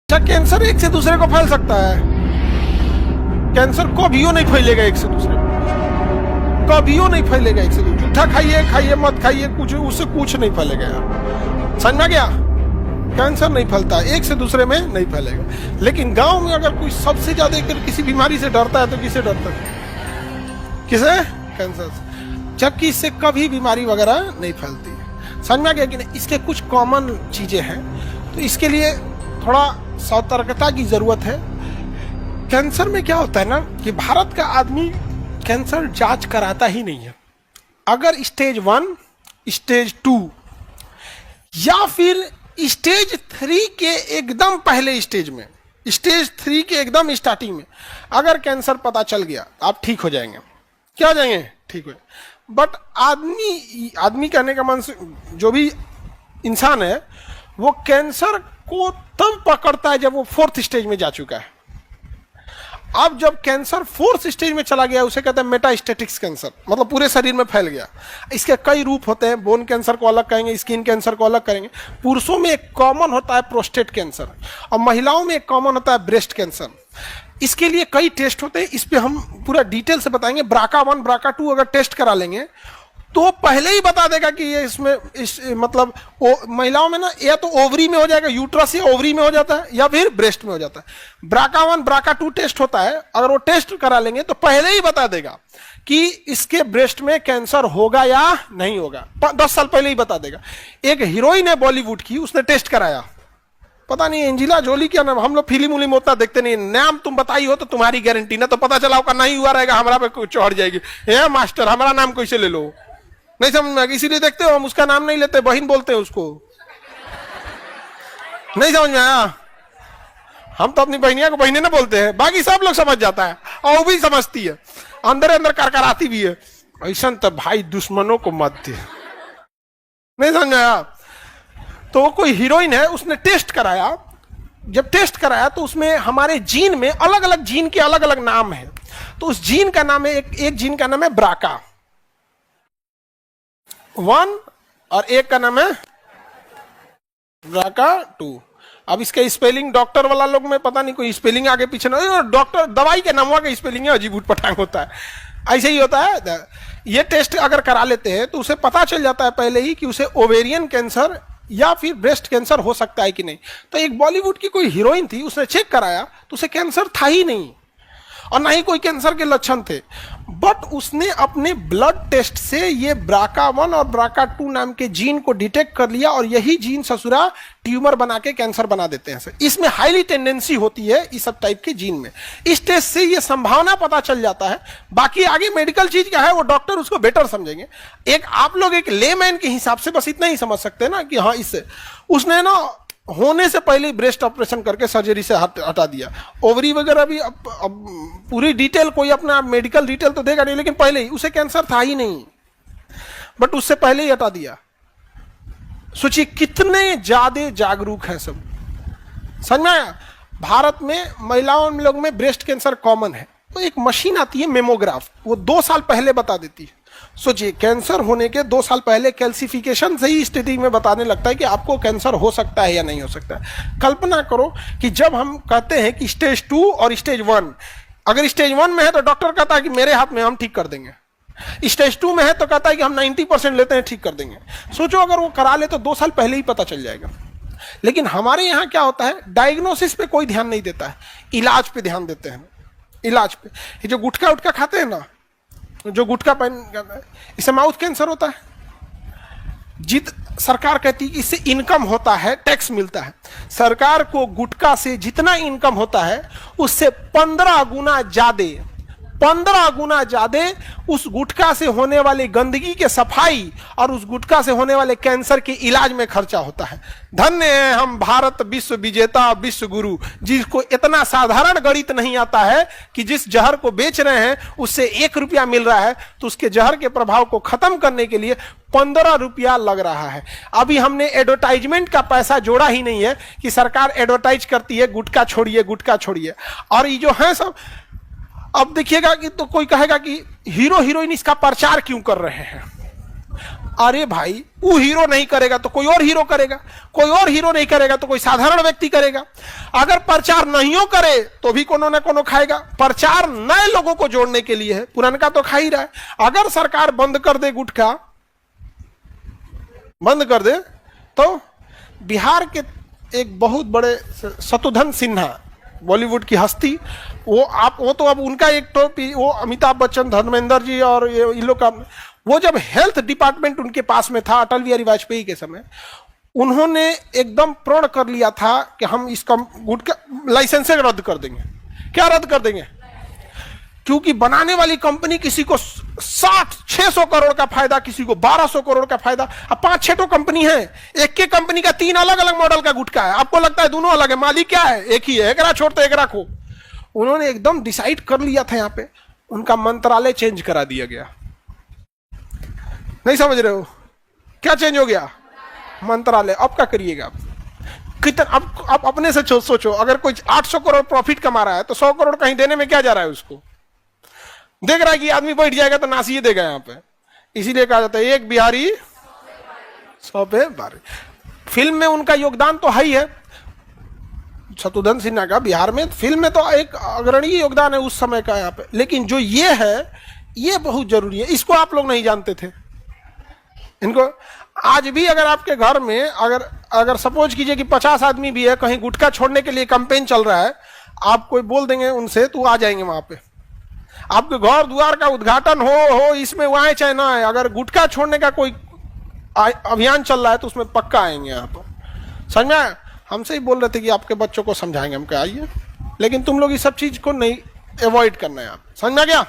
क्या कैंसर एक से दूसरे को फैल सकता है? कैंसर कभियो नहीं फैलेगा एक से दूसरे को, कभियो नहीं फैलेगा एक से दूसरे। जूठा खाइए खाइए मत खाइए, कुछ उससे कुछ नहीं फैलेगा यार, समझ में गया? कैंसर नहीं फैलता, एक से दूसरे में नहीं फैलेगा। लेकिन गांव में अगर कोई सबसे ज्यादा किसी बीमारी से डरता है तो किसे डरता है? किसे? कैंसर से। जबकि इससे कभी बीमारी वगैरह नहीं फैलती है। समझ में गया कि नहीं? इसके कुछ कॉमन चीजें हैं, तो इसके लिए थोड़ा सतर्कता की जरूरत है। कैंसर में क्या होता है ना कि भारत का आदमी कैंसर जांच कराता ही नहीं है। अगर स्टेज 1, स्टेज 2 या फिर स्टेज 3 के एकदम पहले स्टेज में, स्टेज 3 के एकदम स्टार्टिंग में अगर कैंसर पता चल गया, आप ठीक हो जाएंगे। क्या हो जाएंगे? ठीक हो। बट आदमी कहने का मन से जो भी इंसान है वो कैंसर को तब पकड़ता है जब वो 4th स्टेज में जा चुका है। अब जब कैंसर 4th स्टेज में चला गया उसे कहते हैं मेटास्टेटिक कैंसर, मतलब पूरे शरीर में फैल गया। इसके कई रूप होते हैं, बोन कैंसर को अलग कहेंगे, स्किन कैंसर को अलग करेंगे। पुरुषों में एक कॉमन होता है प्रोस्टेट कैंसर और महिलाओं में एक कॉमन होता है ब्रेस्ट कैंसर। इसके लिए कई टेस्ट होते हैं, इस पे हम पूरा डिटेल से बताएंगे। BRCA1 BRCA2 अगर टेस्ट करा लेंगे तो पहले ही बता देगा कि ये मतलब महिलाओं में ना या तो ओवरी में हो जाएगा, यूट्रस या ओवरी में हो जाता है, या फिर ब्रेस्ट में हो जाता है। BRCA1 BRCA2 टेस्ट होता है, अगर वो टेस्ट करा लेंगे तो पहले ही बता देगा कि इसके ब्रेस्ट में कैंसर होगा या नहीं होगा। 10 साल पहले ही बता देगा। एक हीरोइन है बॉलीवुड की, उसने टेस्ट कराया, पता नहीं एंजिला जोली क्या नाम, हम लोग फिल्म उलिम उतना देखते नहीं, नाम तुम बताई हो तो तुम्हारी गारंटी ना, तो पता चला होगा नहीं हुआ रहेगा, हमारा पे चढ़ जाएगी, हे मास्टर हमारा नाम कैसे ले लो, नहीं समझ में, इसीलिए देखते हो हम उसका नाम नहीं लेते, बहन बोलते हैं उसको। नहीं समझ में आया? हम तो अपनी बहनिया को बहने ना बोलते हैं, बाकी सब लोग समझ जाता है और वो भी समझती है, अंदर अंदर करकराती भी है। ऐसा तो भाई दुश्मनों को मत दे। नहीं समझ में आया? तो वो कोई हीरोइन है, उसने टेस्ट कराया। जब टेस्ट कराया तो उसमें हमारे जीन में अलग अलग जीन के अलग अलग नाम है। तो उस जीन का नाम है, एक जीन का नाम है BRCA1 और एक का नाम है BRCA2। अब इसका स्पेलिंग डॉक्टर वाला लोग में पता नहीं, कोई स्पेलिंग आगे पीछे ना, डॉक्टर दवाई के नाम का स्पेलिंग है, अजीब उटपटांग होता है, ऐसे ही होता है। ये टेस्ट अगर करा लेते हैं तो उसे पता चल जाता है पहले ही कि उसे ओवेरियन कैंसर या फिर ब्रेस्ट कैंसर हो सकता है कि नहीं। तो एक बॉलीवुड की कोई हीरोइन थी, उसने चेक कराया तो उसे कैंसर था ही नहीं और ना ही कोई कैंसर के लक्षण थे। बट उसने अपने ब्लड टेस्ट से ये BRCA1 और BRCA2 नाम के जीन को डिटेक्ट कर लिया और यही जीन ससुरा ट्यूमर बना के कैंसर बना देते हैं। इसमें हाईली टेंडेंसी होती है इस सब टाइप के जीन में। इस टेस्ट से ये संभावना पता चल जाता है। बाकी आगे मेडिकल चीज क्या है वो डॉक्टर उसको बेटर समझेंगे। एक आप लोग एक लेमैन के हिसाब से बस इतना ही समझ सकते हैं ना कि हाँ, इससे उसने ना होने से पहले ब्रेस्ट ऑपरेशन करके सर्जरी से हटा दिया। ओवरी वगैरह भी अब पूरी डिटेल कोई अपना मेडिकल डिटेल तो देगा नहीं, लेकिन पहले ही उसे कैंसर था ही नहीं, बट उससे पहले ही हटा दिया। सोचिए कितने ज्यादा जागरूक है सब। समझ में आया? भारत में महिलाओं लोग में ब्रेस्ट कैंसर कॉमन है, तो एक मशीन आती है मेमोग्राफ, वो 2 साल पहले बता देती है। सोचिए कैंसर होने के 2 साल पहले कैल्सिफिकेशन से ही स्थिति में बताने लगता है कि आपको कैंसर हो सकता है या नहीं हो सकता है। कल्पना करो कि जब हम कहते हैं कि स्टेज 2 और स्टेज 1, अगर स्टेज 1 में है तो डॉक्टर कहता है कि मेरे हाथ में, हम ठीक कर देंगे। स्टेज 2 में है तो कहता है कि हम 90% लेते हैं, ठीक कर देंगे। सोचो अगर वो करा ले तो 2 साल पहले ही पता चल जाएगा। लेकिन हमारे यहाँ क्या होता है, डायग्नोसिस पे कोई ध्यान नहीं देता है, इलाज पे ध्यान देते हैं। इलाज पे ये जो गुटखा उटखा खाते हैं ना, जो गुटखा पहन, इससे माउथ कैंसर होता है। सरकार कहती है कि इससे इनकम होता है, टैक्स मिलता है। सरकार को गुटखा से जितना इनकम होता है उससे 15 गुना ज्यादा, 15 गुना ज्यादा उस गुटखा से होने वाली गंदगी के सफाई और उस गुटखा से होने वाले कैंसर के इलाज में खर्चा होता है। धन्य है हम भारत विश्व विजेता विश्व गुरु, जिसको इतना साधारण गणित नहीं आता है कि जिस जहर को बेच रहे हैं उससे 1 रुपया मिल रहा है तो उसके जहर के प्रभाव को खत्म करने के लिए 15 रुपया लग रहा है। अभी हमने एडवर्टाइजमेंट का पैसा जोड़ा ही नहीं है कि सरकार एडवर्टाइज करती है गुटखा छोड़िए, गुटखा छोड़िए। और ये जो है सब, अब देखिएगा कि तो कोई कहेगा कि हीरो हीरोइन इसका प्रचार क्यों कर रहे हैं। अरे भाई, वो हीरो नहीं करेगा तो कोई और हीरो करेगा, कोई और हीरो नहीं करेगा तो कोई साधारण व्यक्ति करेगा। अगर प्रचार नहीं करे तो भी कोनो न कोनो खाएगा। प्रचार नए लोगों को जोड़ने के लिए है, पुरानका तो खा ही रहा है। अगर सरकार बंद कर दे, गुटखा बंद कर दे, तो बिहार के एक बहुत बड़े शत्रुघ्न सिन्हा, बॉलीवुड की हस्ती, वो तो अब उनका एक तो वो अमिताभ बच्चन, धर्मेंद्र जी और ये इन लोग का, वो जब हेल्थ डिपार्टमेंट उनके पास में था अटल बिहारी वाजपेयी के समय, उन्होंने एकदम प्रण कर लिया था कि हम इसका गुटखा लाइसेंस रद्द कर देंगे। क्या रद्द कर देंगे? क्योंकि बनाने वाली कंपनी किसी को 600 करोड़ का फायदा, किसी को 1200 करोड़ का फायदा। अब 5-6 तो कंपनी है, एक के कंपनी का 3 अलग अलग मॉडल का गुटखा है। आपको लगता है दोनों अलग है, मालिक क्या है? एक ही है, एक छोड़ तो एक रखो। उन्होंने एकदम डिसाइड कर लिया था। यहाँ पे उनका मंत्रालय चेंज करा दिया गया। नहीं समझ रहे हो? क्या चेंज हो गया? मंत्रालय। अब क्या करिएगा आप? कितना अब अपने से सोचो, अगर कोई 800 करोड़ प्रॉफिट कमा रहा है तो 100 करोड़ कहीं देने में क्या जा रहा है? उसको देख रहा है कि आदमी बैठ जाएगा तो नासिए देगा यहाँ पे। इसीलिए कहा जाता है एक बिहारी 100 पे भारी। फिल्म में उनका योगदान तो है ही है, शत्रुघ्न सिन्हा का बिहार में फिल्म में तो एक अग्रणी योगदान है उस समय का यहाँ पे। लेकिन जो ये है, ये बहुत जरूरी है। इसको आप लोग नहीं जानते थे। इनको आज भी अगर आपके घर में अगर सपोज कीजिए कि 50 आदमी भी है, कहीं गुटखा छोड़ने के लिए कैंपेन चल रहा है, आप कोई बोल देंगे उनसे तो आ जाएंगे वहां पे। आपके घर द्वार का उद्घाटन हो इसमें वो आए चाहे ना आए, अगर गुटखा छोड़ने का कोई अभियान चल रहा है तो उसमें पक्का आएंगे यहाँ पर। समझ में? हमसे ही बोल रहे थे कि आपके बच्चों को समझाएंगे, हम कहा आइए, लेकिन तुम लोग इस सब चीज को नहीं अवॉइड करना है। आप समझ में आ गया?